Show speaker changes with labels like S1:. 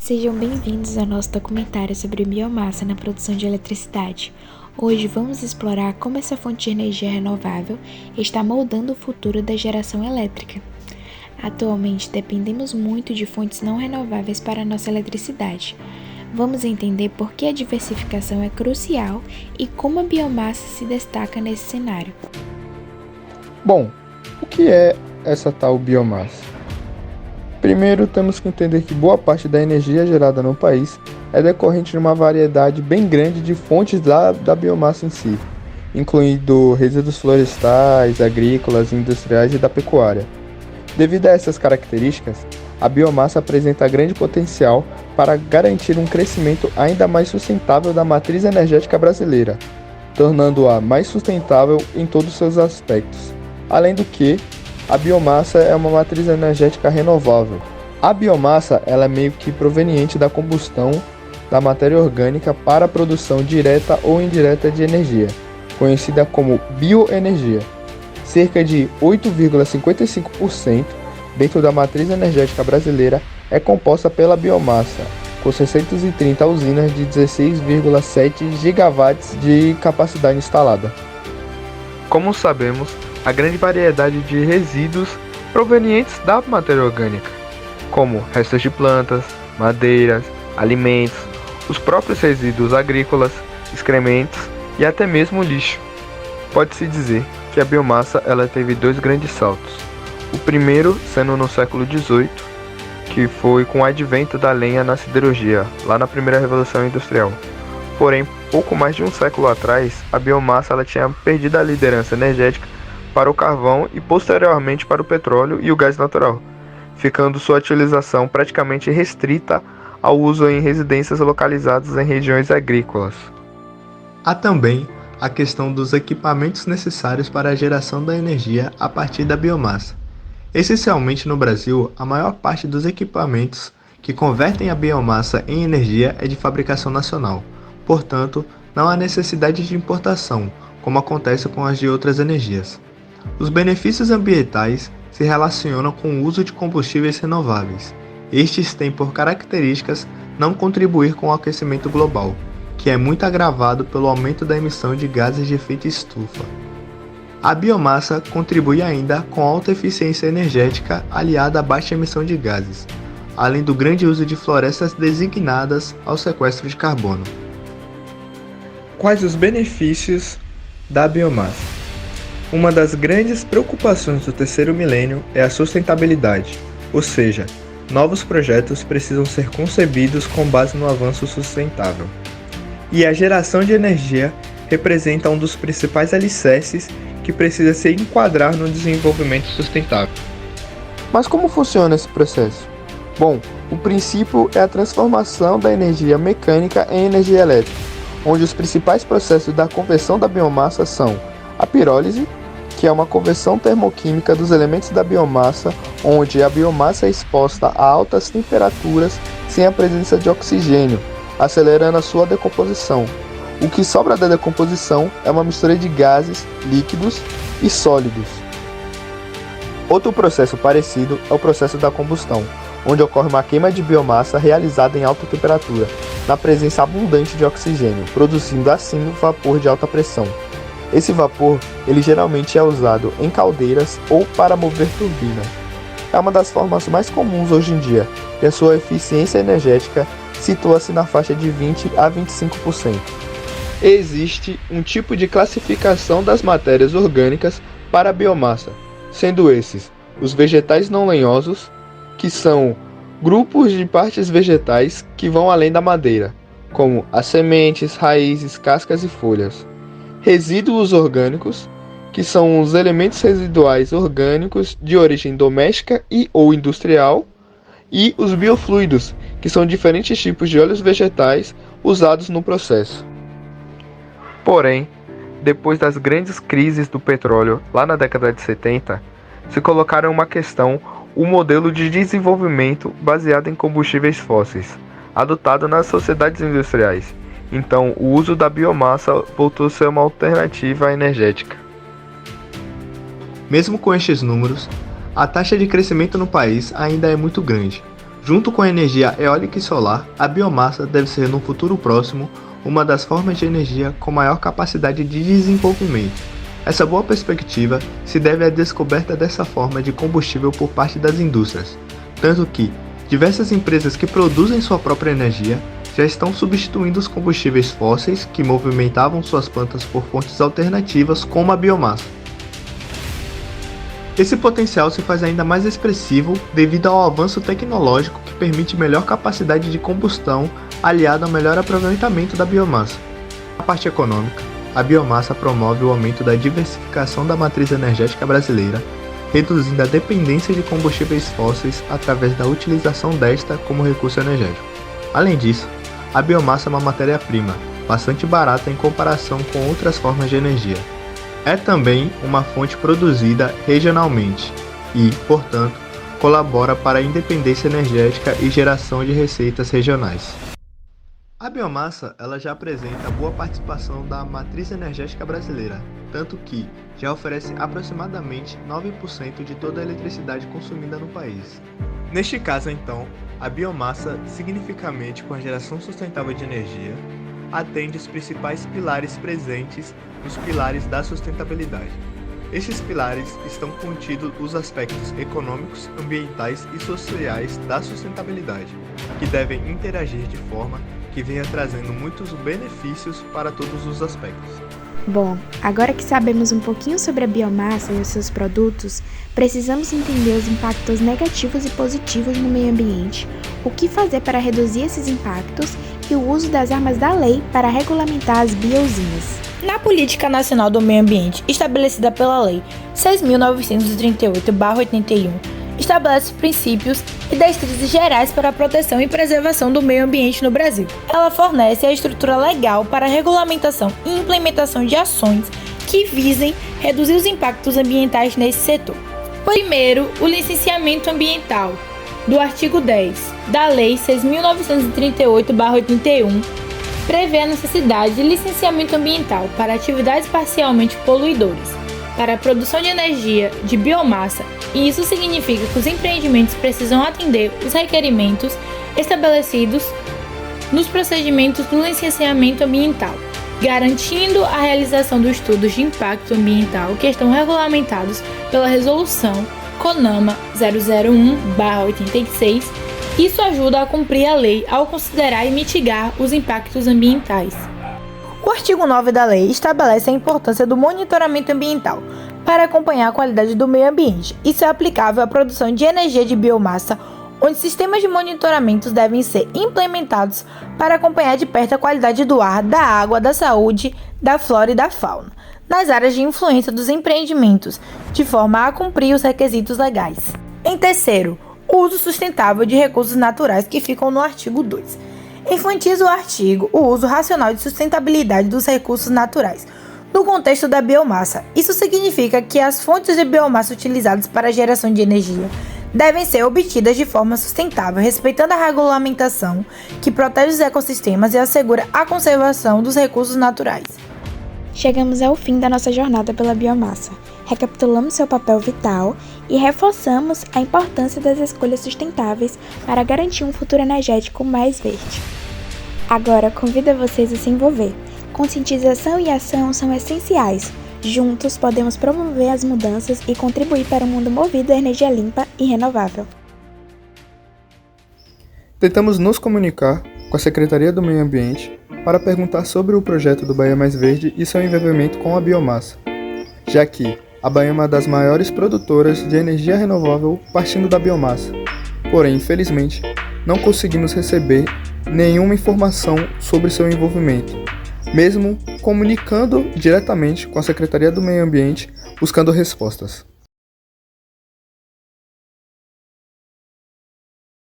S1: Sejam bem-vindos ao nosso documentário sobre biomassa na produção de eletricidade. Hoje vamos explorar como essa fonte de energia renovável está moldando o futuro da geração elétrica. Atualmente dependemos muito de fontes não renováveis para a nossa eletricidade. Vamos entender por que a diversificação é crucial e como a biomassa se destaca nesse cenário.
S2: Bom, o que é essa tal biomassa? Primeiro, temos que entender que boa parte da energia gerada no país é decorrente de uma variedade bem grande de fontes da biomassa em si, incluindo resíduos florestais, agrícolas, industriais e da pecuária. Devido a essas características, a biomassa apresenta grande potencial para garantir um crescimento ainda mais sustentável da matriz energética brasileira, tornando-a mais sustentável em todos os seus aspectos. Além do que, a biomassa é uma matriz energética renovável. A biomassa ela é meio que proveniente da combustão da matéria orgânica para a produção direta ou indireta de energia, conhecida como bioenergia. Cerca de 8,55% dentro da matriz energética brasileira é composta pela biomassa, com 630 usinas de 16,7 gigawatts de capacidade instalada. Como sabemos, a grande variedade de resíduos provenientes da matéria orgânica, como restos de plantas, madeiras, alimentos, os próprios resíduos agrícolas, excrementos e até mesmo lixo. Pode-se dizer que a biomassa ela teve dois grandes saltos. O primeiro sendo no século XVIII, que foi com o advento da lenha na siderurgia, lá na primeira Revolução Industrial. Porém, pouco mais de um século atrás, a biomassa ela tinha perdido a liderança energética para o carvão e posteriormente para o petróleo e o gás natural, ficando sua utilização praticamente restrita ao uso em residências localizadas em regiões agrícolas. Há também a questão dos equipamentos necessários para a geração da energia a partir da biomassa. Essencialmente no Brasil, a maior parte dos equipamentos que convertem a biomassa em energia é de fabricação nacional. Portanto, não há necessidade de importação, como acontece com as de outras energias. Os benefícios ambientais se relacionam com o uso de combustíveis renováveis. Estes têm por características não contribuir com o aquecimento global, que é muito agravado pelo aumento da emissão de gases de efeito estufa. A biomassa contribui ainda com alta eficiência energética aliada à baixa emissão de gases, além do grande uso de florestas designadas ao sequestro de carbono. Quais os benefícios da biomassa? Uma das grandes preocupações do terceiro milênio é a sustentabilidade, ou seja, novos projetos precisam ser concebidos com base no avanço sustentável. E a geração de energia representa um dos principais alicerces que precisa se enquadrar no desenvolvimento sustentável. Mas como funciona esse processo? Bom, o princípio é a transformação da energia mecânica em energia elétrica, onde os principais processos da conversão da biomassa são a pirólise, que é uma conversão termoquímica dos elementos da biomassa, onde a biomassa é exposta a altas temperaturas sem a presença de oxigênio, acelerando a sua decomposição. O que sobra da decomposição é uma mistura de gases, líquidos e sólidos. Outro processo parecido é o processo da combustão, onde ocorre uma queima de biomassa realizada em alta temperatura, na presença abundante de oxigênio, produzindo assim vapor de alta pressão. Esse vapor, ele geralmente é usado em caldeiras ou para mover turbinas. É uma das formas mais comuns hoje em dia, e a sua eficiência energética situa-se na faixa de 20 a 25%. Existe um tipo de classificação das matérias orgânicas para a biomassa, sendo esses os vegetais não lenhosos, que são grupos de partes vegetais que vão além da madeira, como as sementes, raízes, cascas e folhas. Resíduos orgânicos, que são os elementos residuais orgânicos de origem doméstica e ou industrial, e os biofluidos, que são diferentes tipos de óleos vegetais usados no processo. Porém, depois das grandes crises do petróleo, lá na década de 70, se colocaram uma questão, o modelo de desenvolvimento baseado em combustíveis fósseis, adotado nas sociedades industriais. Então, o uso da biomassa voltou a ser uma alternativa energética. Mesmo com estes números, a taxa de crescimento no país ainda é muito grande, Junto com a energia eólica e solar, a biomassa deve ser no futuro próximo uma das formas de energia com maior capacidade de desenvolvimento. Essa boa perspectiva se deve à descoberta dessa forma de combustível por parte das indústrias, tanto que diversas empresas que produzem sua própria energia já estão substituindo os combustíveis fósseis que movimentavam suas plantas por fontes alternativas como a biomassa. Esse potencial se faz ainda mais expressivo devido ao avanço tecnológico que permite melhor capacidade de combustão aliado ao melhor aproveitamento da biomassa. Na parte econômica, a biomassa promove o aumento da diversificação da matriz energética brasileira, reduzindo a dependência de combustíveis fósseis através da utilização desta como recurso energético. Além disso, a biomassa é uma matéria-prima bastante barata em comparação com outras formas de energia. É também uma fonte produzida regionalmente e, portanto, colabora para a independência energética e geração de receitas regionais. A biomassa ela já apresenta boa participação da matriz energética brasileira, tanto que já oferece aproximadamente 9% de toda a eletricidade consumida no país. Neste caso, então, a biomassa, significativamente com a geração sustentável de energia, atende os principais pilares presentes nos pilares da sustentabilidade. Estes pilares estão contidos os aspectos econômicos, ambientais e sociais da sustentabilidade, que devem interagir de forma que venha trazendo muitos benefícios para todos os aspectos.
S1: Bom, agora que sabemos um pouquinho sobre a biomassa e os seus produtos, precisamos entender os impactos negativos e positivos no meio ambiente, o que fazer para reduzir esses impactos e o uso das armas da lei para regulamentar as biousinas.
S3: Na Política Nacional do Meio Ambiente, estabelecida pela Lei 6.938/81, estabelece princípios e diretrizes gerais para a proteção e preservação do meio ambiente no Brasil. Ela fornece a estrutura legal para a regulamentação e implementação de ações que visem reduzir os impactos ambientais nesse setor. Primeiro, o licenciamento ambiental, do artigo 10 da Lei 6.938/81, prevê a necessidade de licenciamento ambiental para atividades parcialmente poluidoras, para a produção de energia de biomassa, e isso significa que os empreendimentos precisam atender os requerimentos estabelecidos nos procedimentos do licenciamento ambiental, garantindo a realização dos estudos de impacto ambiental que estão regulamentados pela Resolução CONAMA 001/86. Isso ajuda a cumprir a lei ao considerar e mitigar os impactos ambientais. O artigo 9 da lei estabelece a importância do monitoramento ambiental para acompanhar a qualidade do meio ambiente. Isso é aplicável à produção de energia de biomassa, onde sistemas de monitoramento devem ser implementados para acompanhar de perto a qualidade do ar, da água, da saúde, da flora e da fauna, nas áreas de influência dos empreendimentos, de forma a cumprir os requisitos legais. Em terceiro, o uso sustentável de recursos naturais, que ficam no artigo 2. Enfatiza o artigo o uso racional de sustentabilidade dos recursos naturais, no contexto da biomassa. Isso significa que as fontes de biomassa utilizadas para a geração de energia devem ser obtidas de forma sustentável, respeitando a regulamentação que protege os ecossistemas e assegura a conservação dos recursos naturais.
S1: Chegamos ao fim da nossa jornada pela biomassa. Recapitulamos seu papel vital e reforçamos a importância das escolhas sustentáveis para garantir um futuro energético mais verde. Agora, convido vocês a se envolver. Conscientização e ação são essenciais. Juntos, podemos promover as mudanças e contribuir para um mundo movido a energia limpa e renovável.
S2: Tentamos nos comunicar com a Secretaria do Meio Ambiente para perguntar sobre o projeto do Bahia Mais Verde e seu envolvimento com a biomassa, já que a Bahia é uma das maiores produtoras de energia renovável partindo da biomassa. Porém, infelizmente, não conseguimos receber nenhuma informação sobre seu envolvimento, mesmo comunicando diretamente com a Secretaria do Meio Ambiente buscando respostas.